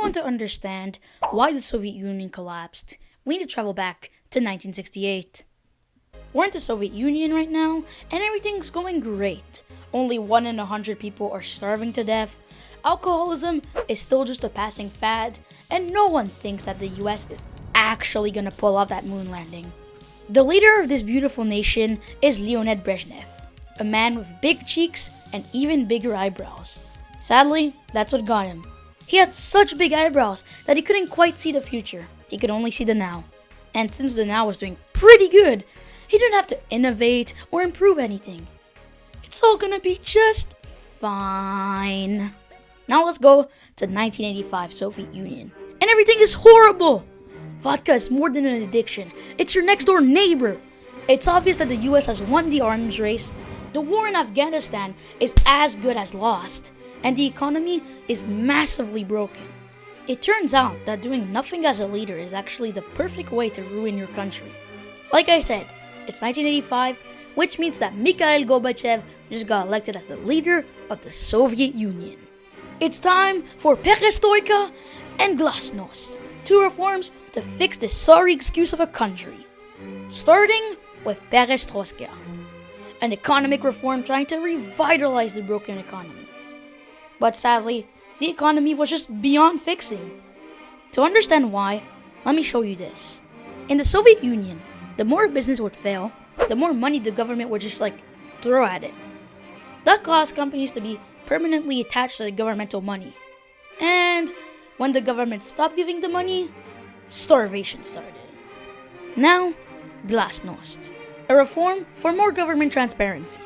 want to understand why the Soviet Union collapsed, we need to travel back to 1968. We're in the Soviet Union right now, and everything's going great. Only 1 in 100 people are starving to death. Alcoholism is still just a passing fad, and no one thinks that the US is actually gonna pull off that moon landing. The leader of this beautiful nation is Leonid Brezhnev, a man with big cheeks and even bigger eyebrows. Sadly, that's what got him. He had such big eyebrows that he couldn't quite see the future. He could only see the now. And since the now was doing pretty good, he didn't have to innovate or improve anything. It's all gonna be just fine. Now let's go to 1985 Soviet Union. And everything is horrible! Vodka is more than an addiction. It's your next door neighbor. It's obvious that the US has won the arms race. The war in Afghanistan is as good as lost. And the economy is massively broken. It turns out that doing nothing as a leader is actually the perfect way to ruin your country. Like I said, it's 1985, which means that Mikhail Gorbachev just got elected as the leader of the Soviet Union. It's time for perestroika and glasnost, 2 reforms to fix this sorry excuse of a country. Starting with perestroika, an economic reform trying to revitalize the broken economy. But sadly, the economy was just beyond fixing. To understand why, let me show you this. In the Soviet Union, the more a business would fail, the more money the government would just throw at it. That caused companies to be permanently attached to the governmental money. And when the government stopped giving the money, starvation started. Now, glasnost, a reform for more government transparency.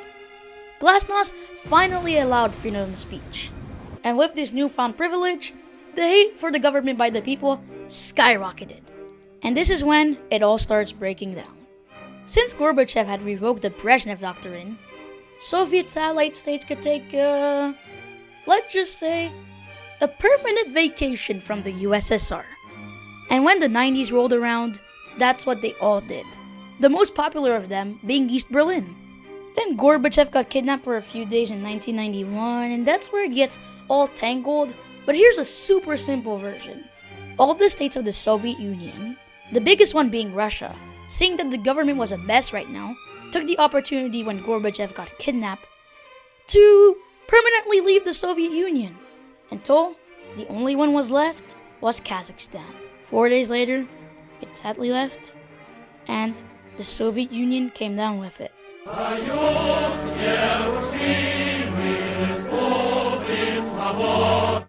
Glasnost finally allowed freedom of speech. And with this newfound privilege, the hate for the government by the people skyrocketed. And this is when it all starts breaking down. Since Gorbachev had revoked the Brezhnev Doctrine, Soviet satellite states could take, let's just say, a permanent vacation from the USSR. And when the 90s rolled around, that's what they all did. The most popular of them being East Berlin. Then Gorbachev got kidnapped for a few days in 1991, and that's where it gets all tangled. But here's a super simple version. All the states of the Soviet Union, the biggest one being Russia, seeing that the government was a mess right now, took the opportunity when Gorbachev got kidnapped to permanently leave the Soviet Union, until the only one was left was Kazakhstan. 4 days later, it sadly left, and the Soviet Union came down with it.